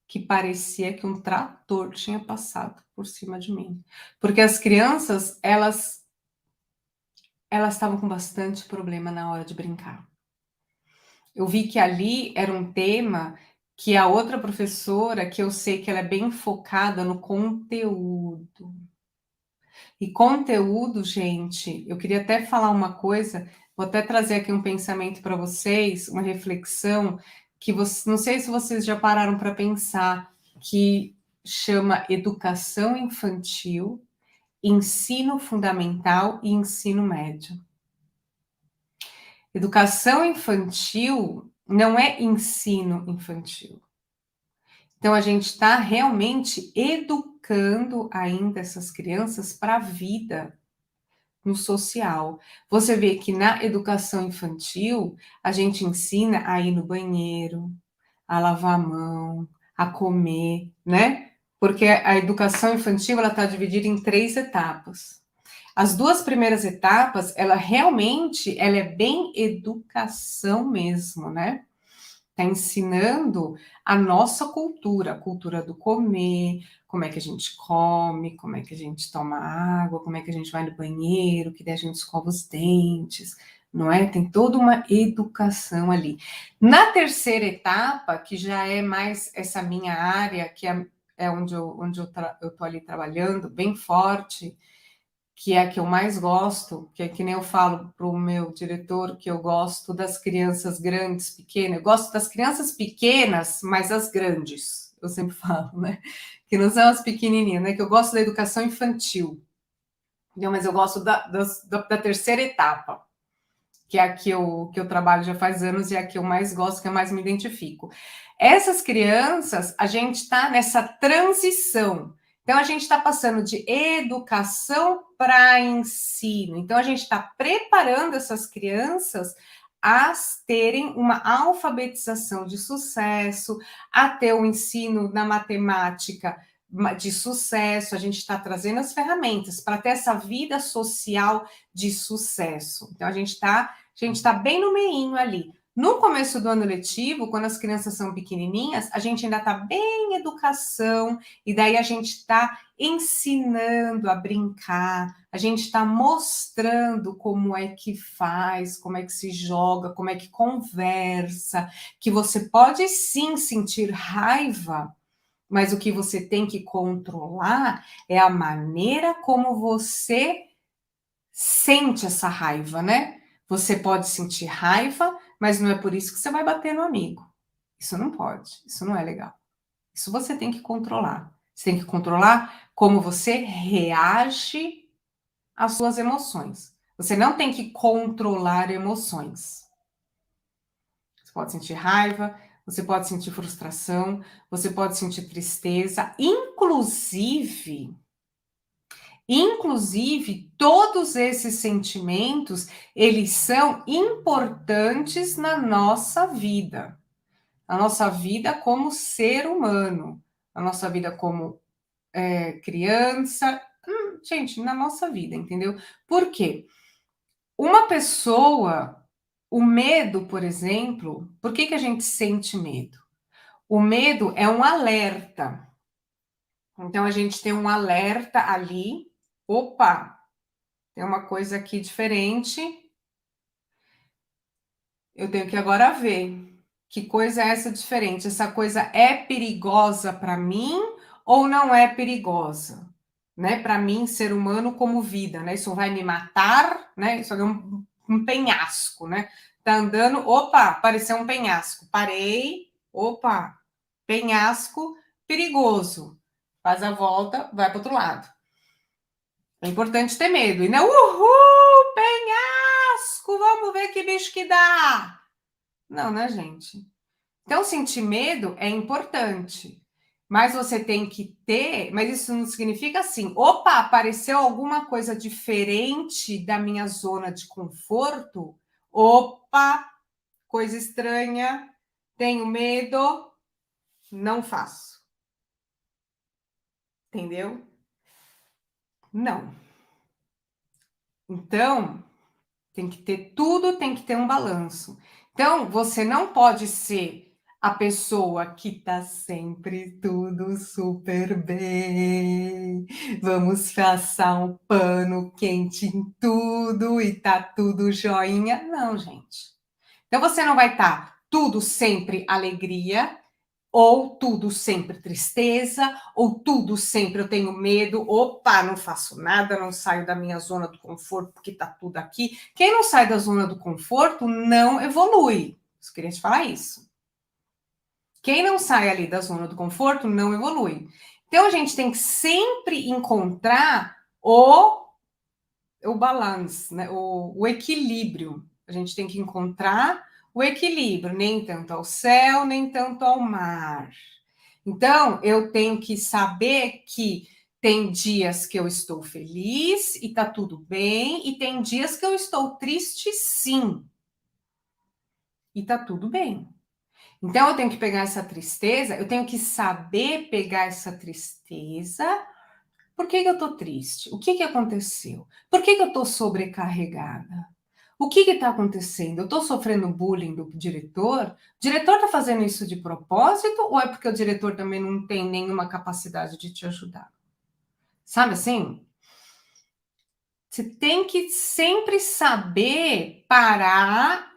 que parecia que um trator tinha passado por cima de mim. Porque as crianças, elas estavam com bastante problema na hora de brincar. Eu vi que ali era um tema que a outra professora, que eu sei que ela é bem focada no conteúdo. E conteúdo, gente, eu queria até falar uma coisa, vou até trazer aqui um pensamento para vocês, uma reflexão, que não sei se vocês já pararam para pensar, que chama educação infantil, ensino fundamental e ensino médio. Educação infantil não é ensino infantil. Então, a gente está realmente educando ainda essas crianças para a vida no social. Você vê que na educação infantil, a gente ensina a ir no banheiro, a lavar a mão, a comer, né? Porque a educação infantil ela está dividida em 3 etapas. As 2 primeiras etapas, ela é bem educação mesmo, né? Está ensinando a nossa cultura, a cultura do comer, como é que a gente come, como é que a gente toma água, como é que a gente vai no banheiro, que daí a gente escova os dentes, não é? Tem toda uma educação ali. Na terceira etapa, que já é mais essa minha área, que é onde eu estou ali trabalhando bem forte, que é a que eu mais gosto, que é que nem eu falo para o meu diretor, que eu gosto das crianças grandes, pequenas. Eu gosto das crianças pequenas, mas as grandes, eu sempre falo, né? Que não são as pequenininhas, né? Que eu gosto da educação infantil. Não, mas eu gosto da terceira etapa, que é a que eu trabalho já faz anos e é a que eu mais gosto, que eu mais me identifico. Essas crianças, a gente está nessa transição. Então, a gente está passando de educação para ensino. Então, a gente está preparando essas crianças a terem uma alfabetização de sucesso, a ter um ensino na matemática de sucesso. A gente está trazendo as ferramentas para ter essa vida social de sucesso. Então, a gente está bem no meinho ali. No começo do ano letivo, quando as crianças são pequenininhas, a gente ainda está bem em educação, e daí a gente está ensinando a brincar, a gente está mostrando como é que faz, como é que se joga, como é que conversa, que você pode sim sentir raiva Mas o que você tem que controlar é a maneira como você sente essa raiva, né? Você pode sentir raiva, mas não é por isso que você vai bater no amigo. Isso não pode, isso não é legal. Isso você tem que controlar. Você tem que controlar como você reage às suas emoções. Você não tem que controlar emoções. Você pode sentir raiva, você pode sentir frustração, você pode sentir tristeza, inclusive todos esses sentimentos, eles são importantes na nossa vida como ser humano, na nossa vida como criança, gente, na nossa vida, entendeu? Por quê? Uma pessoa, o medo, por exemplo, por que a gente sente medo? O medo é um alerta. Então a gente tem um alerta ali. Opa, tem uma coisa aqui diferente. Eu tenho que agora ver. Que coisa é essa diferente? Essa coisa é perigosa para mim ou não é perigosa? Né? Para mim, ser humano como vida, né? Isso vai me matar, né? Isso é um penhasco, né? Tá andando, opa, apareceu um penhasco. Parei, opa, penhasco perigoso. Faz a volta, vai para outro lado. É importante ter medo. E não, uhul, penhasco, vamos ver que bicho que dá. Não, né, gente? Então, sentir medo é importante. Mas você tem que ter, mas isso não significa assim, opa, apareceu alguma coisa diferente da minha zona de conforto. Opa, coisa estranha, tenho medo, não faço. Entendeu? Não. Então, tem que ter tudo, tem que ter um balanço. Então, você não pode ser a pessoa que tá sempre tudo super bem. Vamos passar um pano quente em tudo e tá tudo joinha. Não, gente. Então, você não vai estar tudo sempre alegria, ou tudo sempre tristeza, ou tudo sempre eu tenho medo, opa, não faço nada, não saio da minha zona do conforto porque tá tudo aqui. Quem não sai da zona do conforto não evolui. Eu queria te falar isso. Quem não sai ali da zona do conforto não evolui. Então a gente tem que sempre encontrar o balance, né? O equilíbrio. A gente tem que encontrar o equilíbrio, nem tanto ao céu, nem tanto ao mar. Então, eu tenho que saber que tem dias que eu estou feliz e tá tudo bem, e tem dias que eu estou triste, sim, e tá tudo bem. Então, eu tenho que pegar essa tristeza, eu tenho que saber pegar essa tristeza. Por que eu tô triste? O que aconteceu? Por que eu tô sobrecarregada? O que está acontecendo? Eu estou sofrendo bullying do diretor? O diretor está fazendo isso de propósito ou é porque o diretor também não tem nenhuma capacidade de te ajudar? Sabe assim? Você tem que sempre saber parar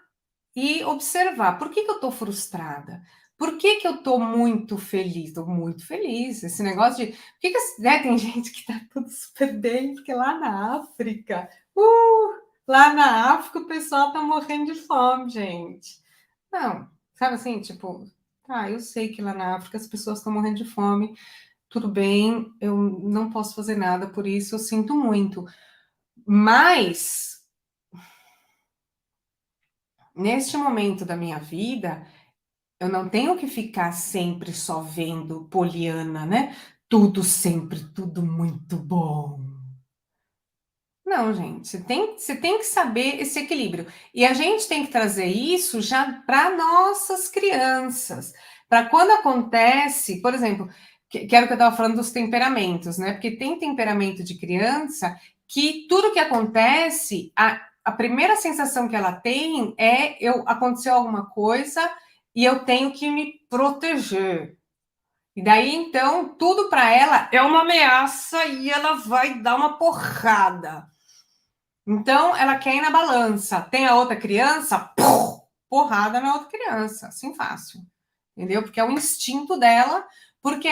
e observar. Por que eu estou frustrada? Por que eu estou muito feliz? Estou muito feliz. Esse negócio de. Por né, tem gente que está tudo super bem, porque lá na África. Lá na África o pessoal está morrendo de fome, gente. Não, sabe assim, tipo, tá, eu sei que lá na África as pessoas estão morrendo de fome, tudo bem, eu não posso fazer nada por isso, eu sinto muito. Mas, neste momento da minha vida, eu não tenho que ficar sempre só vendo Poliana, né? Tudo sempre, tudo muito bom. Não, gente, você tem que saber esse equilíbrio. E a gente tem que trazer isso já para nossas crianças. Para quando acontece, por exemplo, que era o que eu estava falando dos temperamentos, né? Porque tem temperamento de criança que tudo que acontece, a primeira sensação que ela tem é aconteceu alguma coisa e eu tenho que me proteger. E daí, então, tudo para ela é uma ameaça e ela vai dar uma porrada. Então, ela quer ir na balança. Tem a outra criança, porrada na outra criança. Assim fácil. Entendeu? Porque é o instinto dela, porque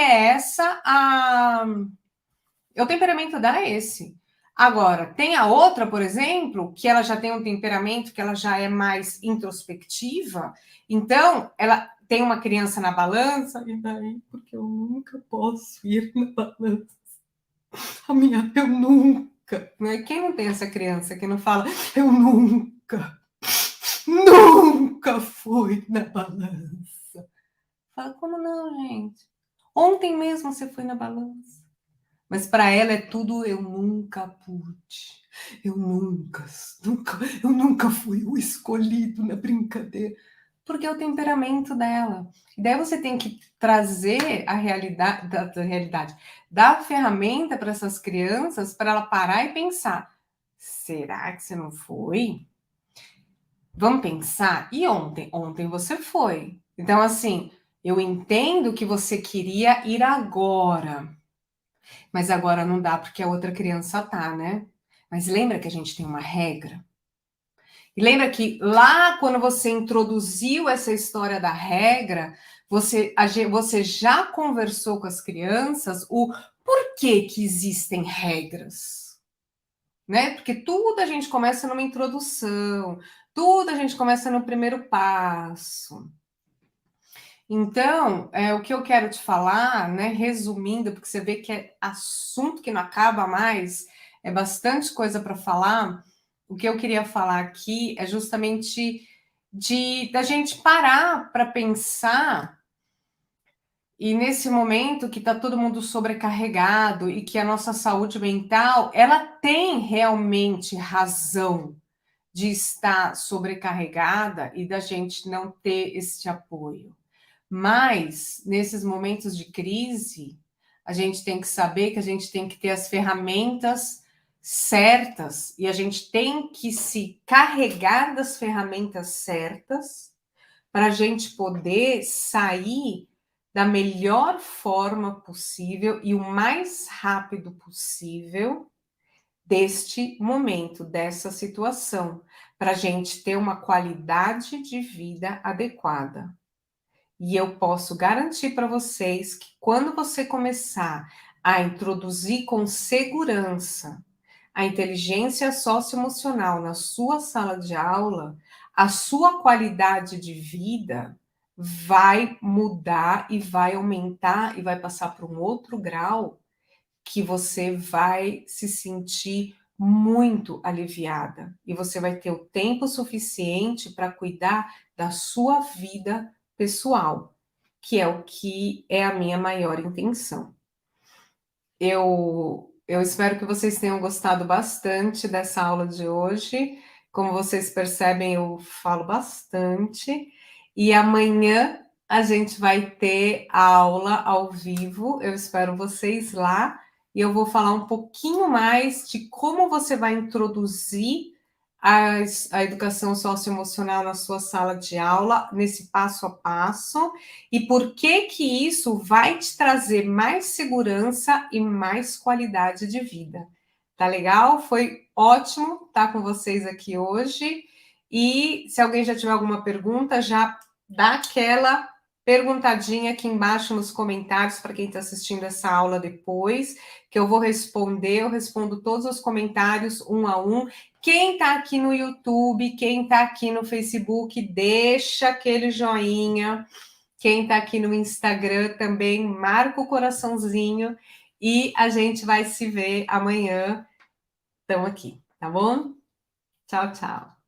o temperamento dela é esse. Agora, tem a outra, por exemplo, que ela já tem um temperamento que ela já é mais introspectiva, então ela tem uma criança na balança, e daí, porque eu nunca posso ir na balança. Eu nunca, né? Quem não tem essa criança que não fala, eu nunca fui na balança. Fala, como não, gente? Ontem mesmo você foi na balança. Mas para ela é tudo eu nunca pude. Eu nunca fui o escolhido na brincadeira. Porque é o temperamento dela. E daí você tem que trazer a realidade, dar a ferramenta para essas crianças para ela parar e pensar: será que você não foi? Vamos pensar. E ontem? Ontem você foi. Então, assim, eu entendo que você queria ir agora. Mas agora não dá porque a outra criança tá, né? Mas lembra que a gente tem uma regra? E lembra que lá quando você introduziu essa história da regra, você já conversou com as crianças o porquê que existem regras, né? Porque tudo a gente começa numa introdução, tudo a gente começa no primeiro passo. Então, o que eu quero te falar, né, resumindo, porque você vê que é assunto que não acaba mais, é bastante coisa para falar. O que eu queria falar aqui é justamente da gente parar para pensar, e nesse momento que está todo mundo sobrecarregado e que a nossa saúde mental, ela tem realmente razão de estar sobrecarregada e da gente não ter esse apoio. Mas, nesses momentos de crise, a gente tem que saber que a gente tem que ter as ferramentas certas e a gente tem que se carregar das ferramentas certas para a gente poder sair da melhor forma possível e o mais rápido possível deste momento, dessa situação, para a gente ter uma qualidade de vida adequada. E eu posso garantir para vocês que quando você começar a introduzir com segurança a inteligência socioemocional na sua sala de aula, a sua qualidade de vida vai mudar e vai aumentar e vai passar para um outro grau que você vai se sentir muito aliviada e você vai ter o tempo suficiente para cuidar da sua vida pessoal, que é o que é a minha maior intenção. Eu espero que vocês tenham gostado bastante dessa aula de hoje. Como vocês percebem, eu falo bastante. E amanhã a gente vai ter a aula ao vivo. Eu espero vocês lá. E eu vou falar um pouquinho mais de como você vai introduzir a educação socioemocional na sua sala de aula, nesse passo a passo, e por que que isso vai te trazer mais segurança e mais qualidade de vida. Tá legal? Foi ótimo estar com vocês aqui hoje. E se alguém já tiver alguma pergunta, já dá aquela perguntadinha aqui embaixo nos comentários para quem está assistindo essa aula depois, que eu vou responder. Eu respondo todos os comentários um a um. Quem está aqui no YouTube, quem está aqui no Facebook, deixa aquele joinha. Quem está aqui no Instagram também, marca o coraçãozinho e a gente vai se ver amanhã. Estão aqui, tá bom? Tchau, tchau.